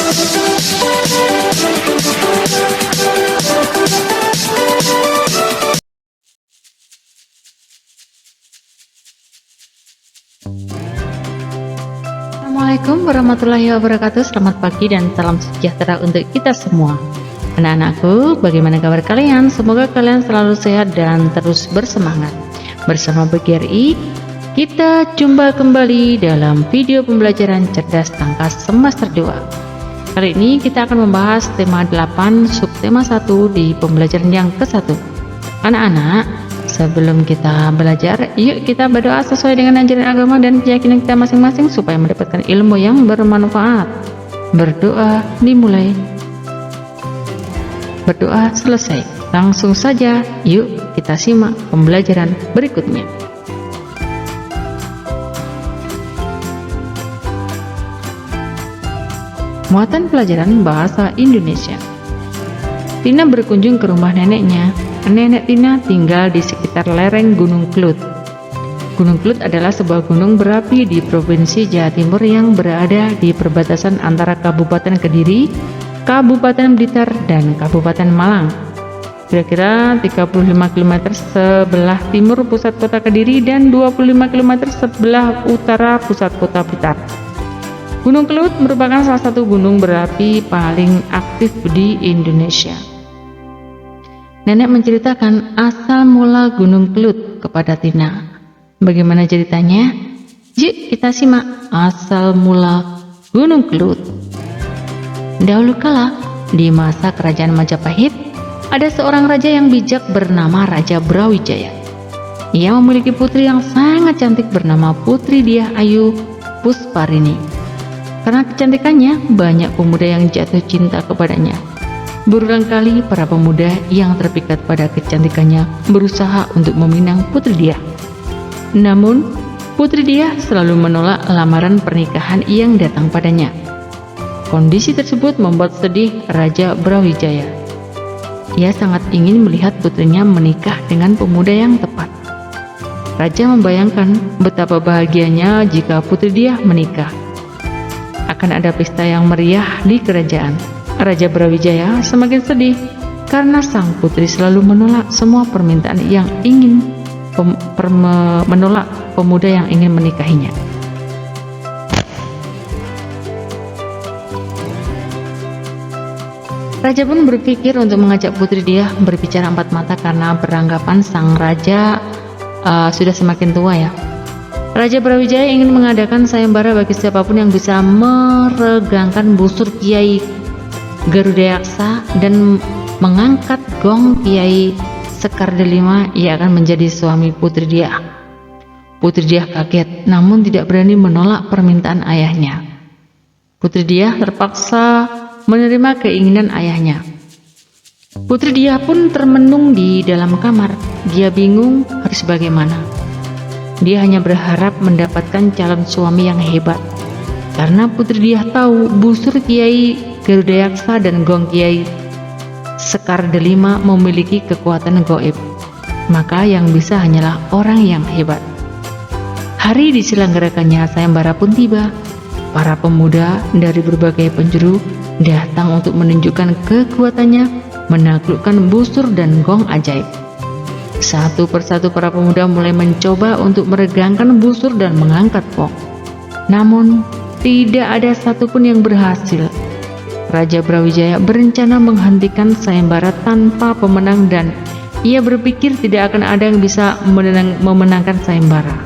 Assalamualaikum warahmatullahi wabarakatuh. Selamat pagi dan salam sejahtera untuk kita semua. Anak-anakku, bagaimana kabar kalian? Semoga kalian selalu sehat dan terus bersemangat. Bersama BGRI, kita jumpa kembali dalam video pembelajaran cerdas tangkas semester 2. Kali ini kita akan membahas tema 8 subtema 1 di pembelajaran yang ke-1. Anak-anak, sebelum kita belajar, yuk kita berdoa sesuai dengan ajaran agama dan keyakinan kita masing-masing supaya mendapatkan ilmu yang bermanfaat. Berdoa dimulai. Berdoa selesai. Langsung saja, yuk kita simak pembelajaran berikutnya. Muatan pelajaran bahasa Indonesia. Tina berkunjung ke rumah neneknya. Nenek Tina tinggal di sekitar lereng Gunung Kelut. Gunung Kelut adalah sebuah gunung berapi di Provinsi Jawa Timur yang berada di perbatasan antara Kabupaten Kediri, Kabupaten Blitar, dan Kabupaten Malang. Kira-kira 35 km sebelah timur pusat kota Kediri dan 25 km sebelah utara pusat kota Blitar. Gunung Kelut merupakan salah satu gunung berapi paling aktif di Indonesia. Nenek menceritakan asal mula Gunung Kelut kepada Tina. Bagaimana ceritanya? Yuk kita simak asal mula Gunung Kelut. Dahulu kala, di masa kerajaan Majapahit, ada seorang raja yang bijak bernama Raja Brawijaya. Ia memiliki putri yang sangat cantik bernama Putri Diah Ayu Pusparini. Karena kecantikannya, banyak pemuda yang jatuh cinta kepadanya. Berulang kali para pemuda yang terpikat pada kecantikannya berusaha untuk meminang Putri Diah. Namun, Putri Diah selalu menolak lamaran pernikahan yang datang padanya. Kondisi tersebut membuat sedih Raja Brawijaya. Ia sangat ingin melihat putrinya menikah dengan pemuda yang tepat. Raja membayangkan betapa bahagianya jika Putri Diah menikah. Akan ada pesta yang meriah di kerajaan. Raja Brawijaya semakin sedih karena sang putri selalu menolak semua permintaan yang ingin menolak pemuda yang ingin menikahinya. Raja pun berpikir untuk mengajak Putri Diah berbicara empat mata karena beranggapan sang raja sudah semakin tua ya. Raja Brawijaya ingin mengadakan sayembara bagi siapapun yang bisa meregangkan busur Kiai Garudayaksa dan mengangkat gong Kiai Sekar Delima. Ia akan menjadi suami Putri Diah. Putri Diah kaget namun tidak berani menolak permintaan ayahnya. Putri Diah terpaksa menerima keinginan ayahnya. Putri Diah pun termenung di dalam kamar. Dia bingung harus bagaimana. Dia hanya berharap mendapatkan calon suami yang hebat. Karena Putri Diah tahu busur Kiai Garudayaksa dan gong Kiai Sekar Delima memiliki kekuatan gaib. Maka yang bisa hanyalah orang yang hebat. Hari diselenggarakannya sayembara pun tiba. Para pemuda dari berbagai penjuru datang untuk menunjukkan kekuatannya menaklukkan busur dan gong ajaib. Satu persatu para pemuda mulai mencoba untuk meregangkan busur dan mengangkat gong. Namun tidak ada satupun yang berhasil. Raja Brawijaya berencana menghentikan sayembara tanpa pemenang dan ia berpikir tidak akan ada yang bisa memenangkan sayembara.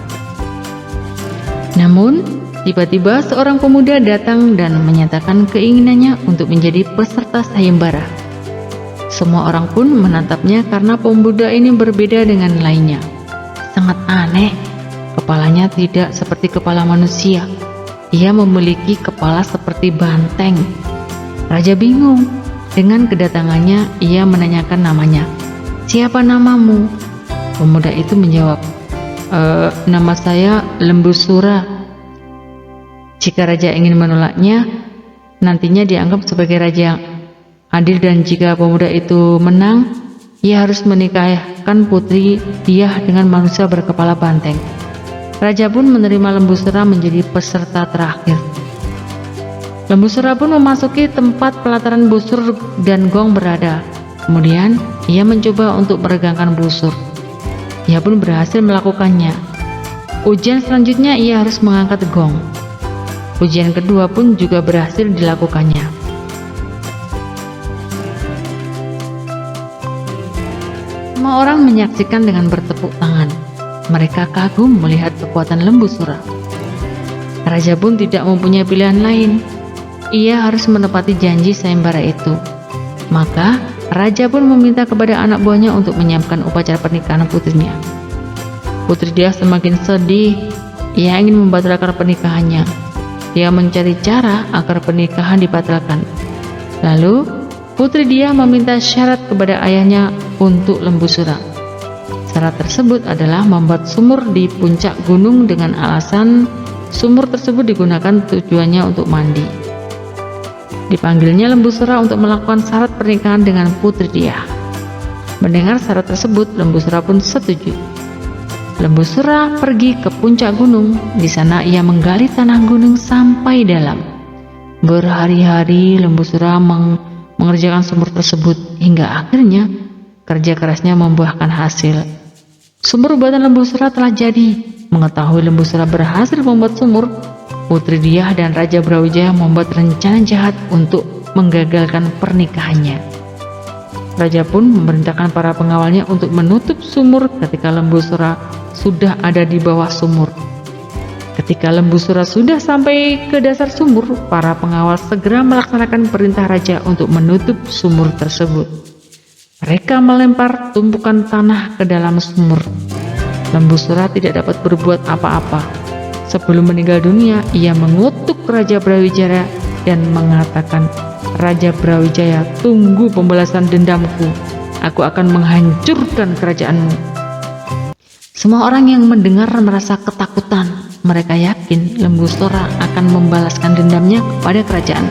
Namun tiba-tiba seorang pemuda datang dan menyatakan keinginannya untuk menjadi peserta sayembara. Semua orang pun menatapnya karena pemuda ini berbeda dengan lainnya. Sangat aneh, kepalanya tidak seperti kepala manusia. Ia memiliki kepala seperti banteng. Raja bingung. Dengan kedatangannya, ia menanyakan namanya. "Siapa namamu?" Pemuda itu menjawab, "Nama saya Lembu Sura." Jika raja ingin menolaknya, nantinya dianggap sebagai raja yang adil, dan jika pemuda itu menang, ia harus menikahkan Putri Diah dengan manusia berkepala banteng. Raja pun menerima Lembu Sura menjadi peserta terakhir. Lembu sura pun memasuki tempat pelataran busur dan gong berada. Kemudian ia mencoba untuk meregangkan busur. Ia pun berhasil melakukannya. Ujian selanjutnya ia harus mengangkat gong. Ujian kedua pun juga berhasil dilakukannya. Semua orang menyaksikan dengan bertepuk tangan. Mereka kagum melihat kekuatan lembu sura. Raja pun tidak mempunyai pilihan lain. Ia harus menepati janji sayembara itu. Maka raja pun meminta kepada anak buahnya untuk menyiapkan upacara pernikahan putrinya. Putri dia semakin sedih. Ia ingin membatalkan pernikahannya. Dia mencari cara agar pernikahan dibatalkan. Lalu putri dia meminta syarat kepada ayahnya untuk lembu sura. Syarat tersebut adalah membuat sumur di puncak gunung dengan alasan sumur tersebut digunakan tujuannya untuk mandi. Dipanggilnya lembu sura untuk melakukan syarat pernikahan dengan putri dia. Mendengar syarat tersebut, lembu sura pun setuju. Lembu sura pergi ke puncak gunung. Di sana ia menggali tanah gunung sampai dalam. Berhari-hari lembu sura mengerjakan sumur tersebut hingga akhirnya kerja kerasnya membuahkan hasil. Sumur buatan lembu sura telah jadi. Mengetahui lembu sura berhasil membuat sumur, putri dia dan Raja Brawijaya membuat rencana jahat untuk menggagalkan pernikahannya. Raja pun memerintahkan para pengawalnya untuk menutup sumur ketika lembu sura sudah ada di bawah sumur. Ketika lembu sura sudah sampai ke dasar sumur, para pengawal segera melaksanakan perintah raja untuk menutup sumur tersebut. Mereka melempar tumpukan tanah ke dalam sumur. Lembu sura tidak dapat berbuat apa-apa. Sebelum meninggal dunia, ia mengutuk Raja Brawijaya dan mengatakan, "Raja Brawijaya, tunggu pembalasan dendamku. Aku akan menghancurkan kerajaanmu." Semua orang yang mendengar merasa ketakutan. Mereka yakin lembu sura akan membalaskan dendamnya kepada kerajaan,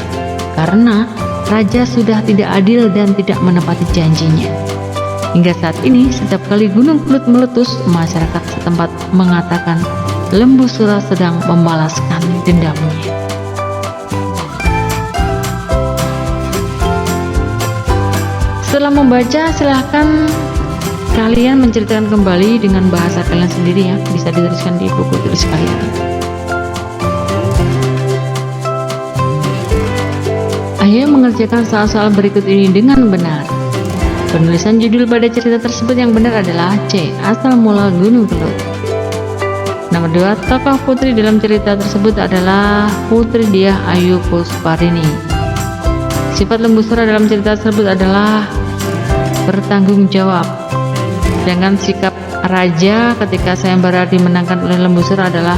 karena raja sudah tidak adil dan tidak menepati janjinya. Hingga saat ini, setiap kali Gunung Kelut meletus, masyarakat setempat mengatakan lembu sura sedang membalaskan dendamnya. Setelah membaca, silahkan kalian menceritakan kembali dengan bahasa kalian sendiri ya. Bisa dituliskan di buku tulis kalian. Ayo mengerjakan soal-soal berikut ini dengan benar. Penulisan judul pada cerita tersebut yang benar adalah C. Asal mula Gunung Kelut. Nomor 2, tokoh putri dalam cerita tersebut adalah Putri Diah Ayu Pusparini. Sifat lembu sura dalam cerita tersebut adalah bertanggung jawab. Sedangkan sikap raja ketika sayembara dimenangkan oleh lembu sura adalah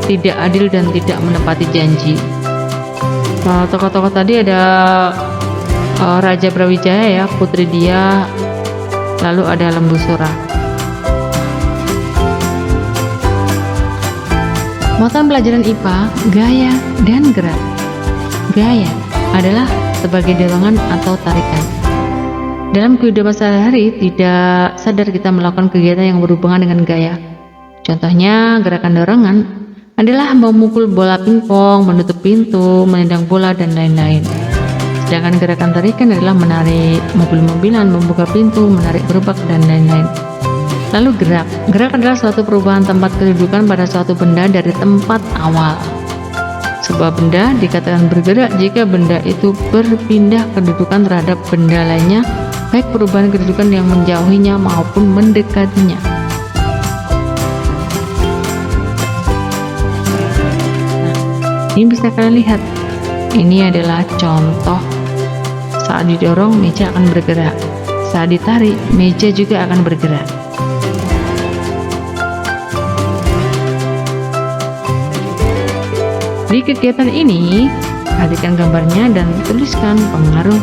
tidak adil dan tidak menepati janji. Tokoh-tokoh tadi ada Raja Brawijaya ya, Putri Diah, lalu ada lembu sura. Muatan pelajaran IPA, gaya dan gerak. Gaya adalah sebagai dorongan atau tarikan. Dalam kehidupan sehari-hari tidak sadar kita melakukan kegiatan yang berhubungan dengan gaya. Contohnya gerakan dorongan adalah memukul bola pingpong, menutup pintu, menendang bola, dan lain-lain. Sedangkan gerakan tarikan adalah menarik mobil-mobilan, membuka pintu, menarik gerobak, dan lain-lain. Lalu gerak. Gerak adalah suatu perubahan tempat kedudukan pada suatu benda dari tempat awal. Sebuah benda dikatakan bergerak jika benda itu berpindah kedudukan terhadap benda lainnya, baik perubahan kedudukan yang menjauhinya maupun mendekatinya. Ini bisa kalian lihat. Ini adalah contoh. Saat didorong, meja akan bergerak. Saat ditarik, meja juga akan bergerak. Di kegiatan ini, perhatikan gambarnya dan tuliskan pengaruh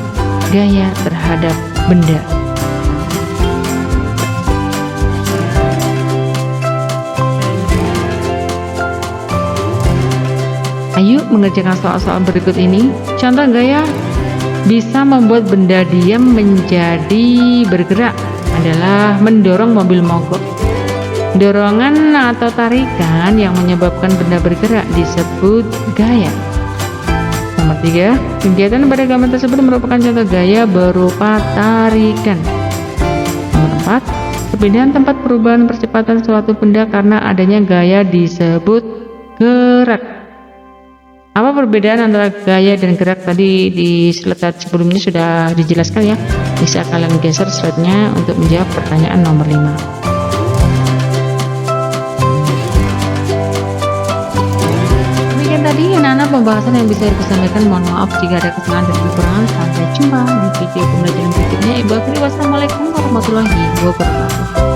gaya terhadap benda. Ayo mengerjakan soal-soal berikut ini. Contoh gaya bisa membuat benda diam menjadi bergerak adalah mendorong mobil mogok. Dorongan atau tarikan yang menyebabkan benda bergerak disebut gaya. Nomor 3. Kegiatan pada gambar tersebut merupakan contoh gaya berupa tarikan. Nomor 4. Perpindahan tempat perubahan percepatan suatu benda karena adanya gaya disebut gerak. Apa perbedaan antara gaya dan gerak? Tadi di slide sebelumnya sudah dijelaskan ya. Bisa kalian geser slide-nya untuk menjawab pertanyaan nomor 5. Tadi anak-anak pembahasan yang bisa disampaikan. Mohon maaf jika ada kesalahan dan kekurangan. Sampai jumpa di video pembelajaran berikutnya. Ibu akhiri, wassalamualaikum warahmatullahi wabarakatuh.